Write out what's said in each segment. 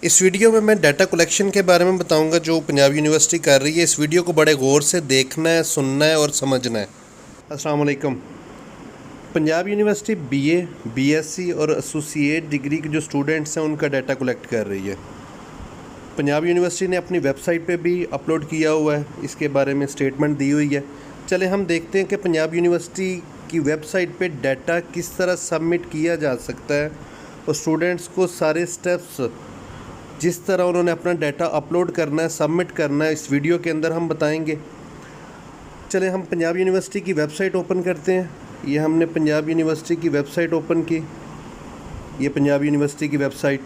इस वीडियो में मैं डाटा कलेक्शन के बारे में बताऊंगा जो पंजाब यूनिवर्सिटी कर रही है। इस वीडियो को बड़े गौर से देखना है, सुनना है और समझना है। अस्सलाम वालेकुम। पंजाब यूनिवर्सिटी बीए, बीएससी और एसोसिएट डिग्री के जो स्टूडेंट्स हैं उनका डाटा कलेक्ट कर रही है। पंजाब यूनिवर्सिटी ने अपनी वेबसाइट पे भी अपलोड किया हुआ है, इसके बारे में स्टेटमेंट दी हुई है। चले हम देखते हैं कि पंजाब यूनिवर्सिटी की वेबसाइट पे डाटा किस तरह सबमिट किया जा सकता है और स्टूडेंट्स को सारे स्टेप्स जिस तरह उन्होंने अपना डाटा अपलोड करना है, सबमिट करना है, इस वीडियो के अंदर हम बताएंगे। चले हम पंजाब यूनिवर्सिटी की वेबसाइट ओपन करते हैं। ये हमने पंजाब यूनिवर्सिटी की वेबसाइट ओपन की। ये पंजाब यूनिवर्सिटी की वेबसाइट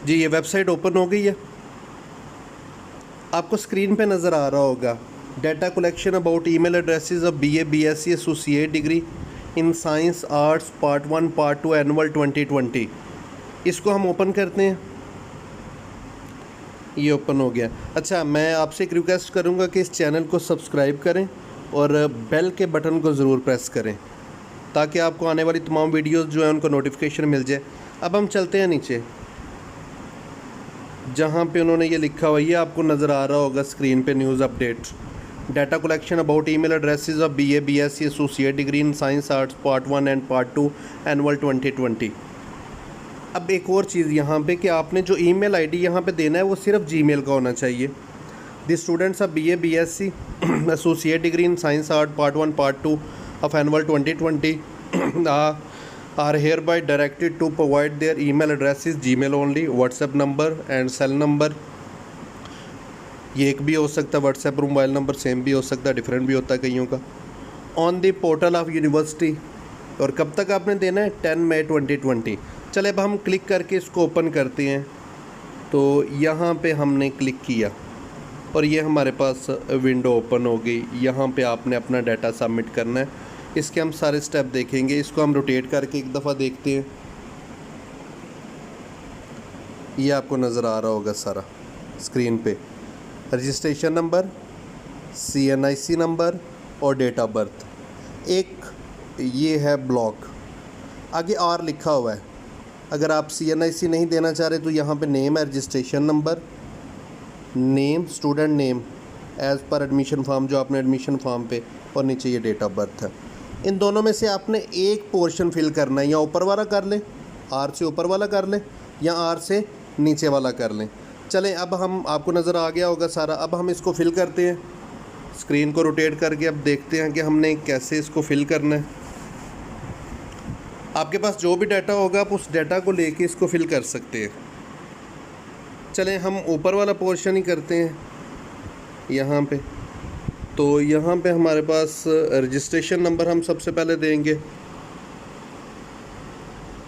जी, ये वेबसाइट ओपन हो गई है। आपको स्क्रीन पे नज़र आ रहा होगा data collection about email addresses of BA, BSc, associate degree in science arts part 1 part 2 annual 2020। इसको हम ओपन करते हैं। ये ओपन हो गया। अच्छा, मैं आपसे एक रिक्वेस्ट करूंगा कि इस चैनल को सब्सक्राइब करें और बेल के बटन को ज़रूर प्रेस करें ताकि आपको आने वाली तमाम वीडियोस जो है उनको नोटिफिकेशन मिल जाए। अब हम चलते हैं नीचे, जहाँ पे उन्होंने ये लिखा हुआ, ये आपको नज़र आ रहा होगा स्क्रीन पे, news update data collection about email addresses of BA, BSc, associate degree in science arts part 1 and part 2 annual 2020। अब एक और चीज़ यहाँ पे कि आपने जो ईमेल आईडी यहाँ पे देना है वो सिर्फ जीमेल का होना चाहिए। The students of BA, BSc, associate degree in science art part 1 part 2 of annual 2020 are hereby directed to provide their email addresses Gmail only, WhatsApp number and cell number. ये एक भी हो सकता है, WhatsApp और mobile number same भी हो सकता है, डिफरेंट भी होता है कईयों का। On the portal of university, और कब तक आपने देना है? 10 मई 2020। चले अब हम क्लिक करके इसको ओपन करते हैं। तो यहाँ पे हमने क्लिक किया और ये हमारे पास विंडो ओपन हो गई। यहाँ पे आपने अपना डाटा सबमिट करना है। इसके हम सारे स्टेप देखेंगे। इसको हम रोटेट करके एक दफ़ा देखते हैं। ये आपको नज़र आ रहा होगा सारा स्क्रीन पे, रजिस्ट्रेशन नंबर, CNIC नंबर और डेट ऑफ बर्थ। एक ये है ब्लॉक, आगे R लिखा हुआ है। अगर आप CNIC नहीं देना चाह रहे तो यहाँ पे नेम है, registration number, name, student name as per admission form जो आपने एडमिशन फॉर्म पे, और नीचे ये डेट ऑफ बर्थ है। इन दोनों में से आपने एक पोर्शन फिल करना है। या ऊपर वाला कर लें, R से ऊपर वाला कर लें, या R से नीचे वाला कर लें। चलें, अब हम, आपको नज़र आ गया होगा सारा। अब हम इसको फिल करते हैं। स्क्रीन को रोटेट करके अब देखते हैं कि हमने कैसे इसको फिल करना है। आपके पास जो भी डाटा होगा आप उस डाटा को लेके इसको फिल कर सकते हैं। चलें, हम ऊपर वाला पोर्शन ही करते हैं यहाँ पे। तो यहाँ पे हमारे पास रजिस्ट्रेशन नंबर हम सबसे पहले देंगे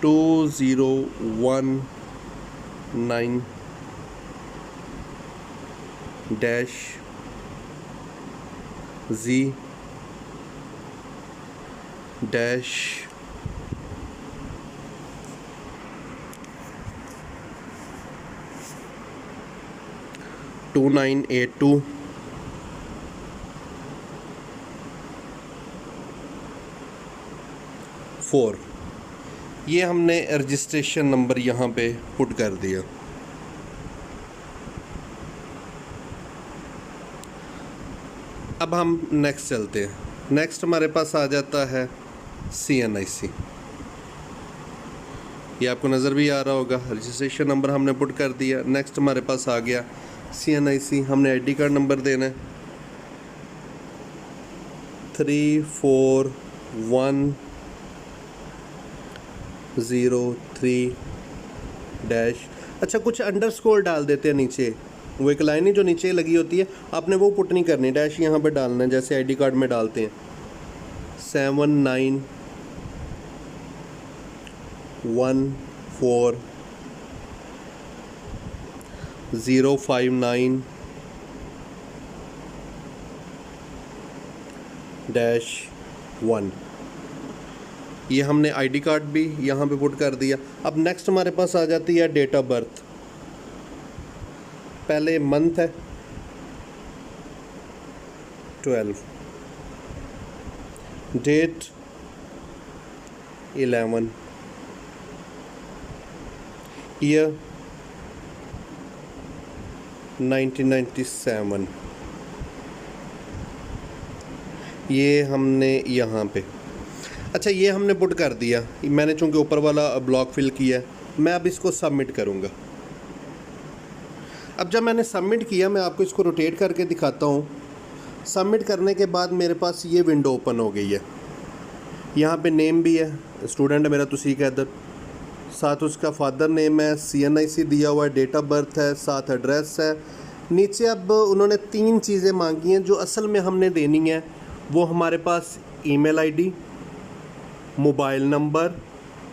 2019-Z- 2982 4। ये हमने रजिस्ट्रेशन नंबर यहाँ पे पुट कर दिया। अब हम नेक्स्ट चलते हैं। नेक्स्ट हमारे पास आ जाता है CNIC। ये आपको नज़र भी आ रहा होगा, रजिस्ट्रेशन नंबर हमने पुट कर दिया। नेक्स्ट हमारे पास आ गया CNIC। हमने ID कार्ड नंबर देना है 34103 - अच्छा, कुछ अंडरस्कोर डाल देते हैं नीचे। वो एक लाइन ही जो नीचे लगी होती है, आपने वो पुट नहीं करनी, डैश यहाँ पे डालना है जैसे ID कार्ड में डालते हैं। 7914059-1। ये हमने ID कार्ड भी यहाँ पे पुट कर दिया। अब नेक्स्ट हमारे पास आ जाती है डेट ऑफ बर्थ। पहले मंथ है 12, डेट 11, ईयर 1997, ये हमने यहाँ पे, अच्छा ये हमने पुट कर दिया। मैंने चूँकि ऊपर वाला ब्लॉक फिल किया है, मैं अब इसको सबमिट करूँगा। अब जब मैंने सबमिट किया, मैं आपको इसको रोटेट करके दिखाता हूँ। सबमिट करने के बाद मेरे पास ये विंडो ओपन हो गई है। यहाँ पे नेम भी है, स्टूडेंट है मेरा तौसीक हैदर, साथ उसका फादर नेम है, CNIC दिया हुआ है, डेट ऑफ बर्थ है, साथ एड्रेस है। नीचे अब उन्होंने 3 चीज़ें मांगी हैं जो असल में हमने देनी है। वो हमारे पास ईमेल आईडी, मोबाइल नंबर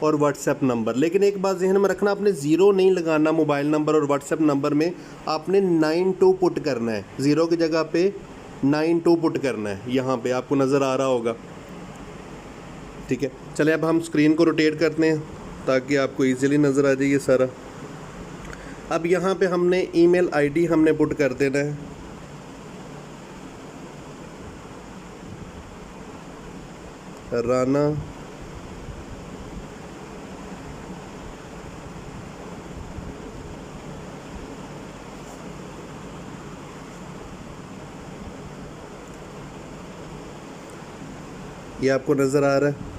और व्हाट्सएप नंबर। लेकिन एक बात ज़हन में रखना, आपने ज़ीरो नहीं लगाना मोबाइल नंबर और व्हाट्सएप नंबर में, आपने 92 पुट करना है। ज़ीरो की जगह पे 92 पुट करना है। यहाँ पे आपको नज़र आ रहा होगा, ठीक है। चले अब हम स्क्रीन को रोटेट करते हैं ताकि आपको इजीली नज़र आ जाए ये सारा। अब यहाँ पे हमने ईमेल आईडी हमने पुट कर देना है, राना ये आपको नज़र आ रहा है,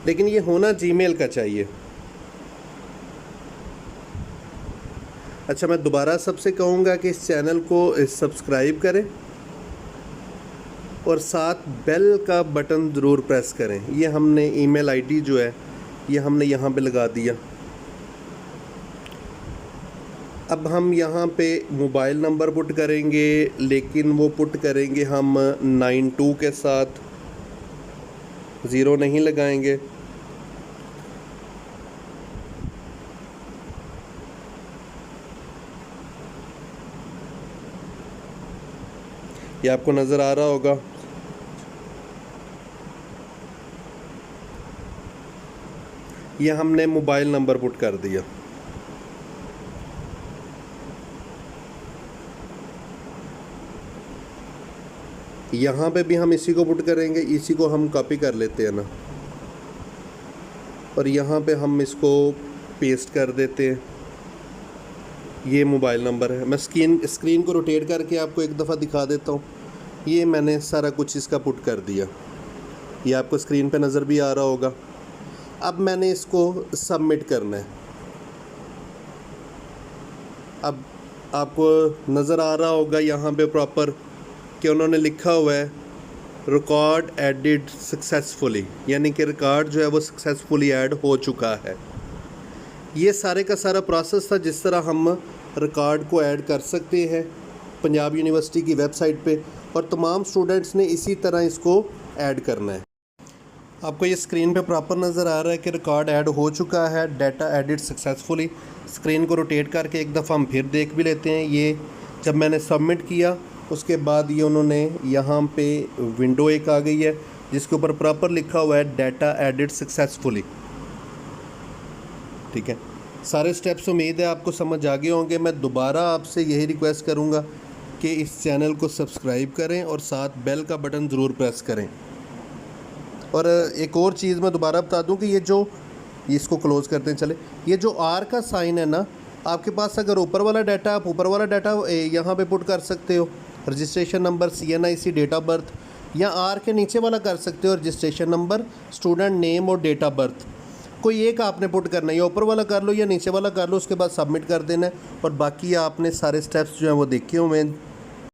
लेकिन ये होना जीमेल का चाहिए। अच्छा, मैं दोबारा सबसे कहूँगा कि इस चैनल को सब्सक्राइब करें और साथ बेल का बटन ज़रूर प्रेस करें। ये हमने ईमेल आईडी जो है ये हमने यहाँ पे लगा दिया। अब हम यहाँ पे मोबाइल नंबर पुट करेंगे, लेकिन वो पुट करेंगे हम 92 के साथ, ज़ीरो नहीं लगाएंगे। ये आपको नज़र आ रहा होगा। ये हमने मोबाइल नंबर पुट कर दिया। यहाँ पे भी हम इसी को पुट करेंगे, इसी को हम कॉपी कर लेते हैं ना, और यहाँ पे हम इसको पेस्ट कर देते हैं। ये मोबाइल नंबर है। मैं स्क्रीन को रोटेट करके आपको एक दफ़ा दिखा देता हूँ। ये मैंने सारा कुछ इसका पुट कर दिया, ये आपको स्क्रीन पे नज़र भी आ रहा होगा। अब मैंने इसको सबमिट करना है। अब आपको नज़र आ रहा होगा यहाँ पे प्रॉपर कि उन्होंने लिखा हुआ है रिकॉर्ड एडिड सक्सेसफुली, यानी कि रिकॉर्ड जो है वो सक्सेसफुली ऐड हो चुका है। ये सारे का सारा प्रोसेस था जिस तरह हम रिकॉर्ड को ऐड कर सकते हैं पंजाब यूनिवर्सिटी की वेबसाइट पे, और तमाम स्टूडेंट्स ने इसी तरह इसको ऐड करना है। आपको ये स्क्रीन पे प्रॉपर नज़र आ रहा है कि रिकॉर्ड ऐड हो चुका है, डाटा एडिट सक्सेसफुली। स्क्रीन को रोटेट करके एक दफ़ा हम फिर देख भी लेते हैं। ये जब मैंने सबमिट किया उसके बाद ये उन्होंने यहाँ पे विंडो एक आ गई है जिसके ऊपर प्रॉपर लिखा हुआ है डाटा एडिट सक्सेसफुली, ठीक है। सारे स्टेप्स उम्मीद है आपको समझ आ गए होंगे। मैं दोबारा आपसे यही रिक्वेस्ट करूँगा कि इस चैनल को सब्सक्राइब करें और साथ बेल का बटन ज़रूर प्रेस करें। और एक और चीज़ मैं दोबारा बता दूं कि ये जो इसको क्लोज़ करते हैं, चले, ये जो आर का साइन है ना, आपके पास अगर ऊपर वाला डाटा, आप ऊपर वाला डाटा यहाँ पे पुट कर सकते हो, registration number, CNIC, date of birth, या आर के नीचे वाला कर सकते हो रजिस्ट्रेशन नंबर, स्टूडेंट नेम और डेट ऑफ बर्थ। कोई एक आपने पुट करना है, या ऊपर वाला कर लो या नीचे वाला कर लो, उसके बाद सबमिट कर देना है। और बाकी आपने सारे स्टेप्स जो हैं वो देखे हुए हैं।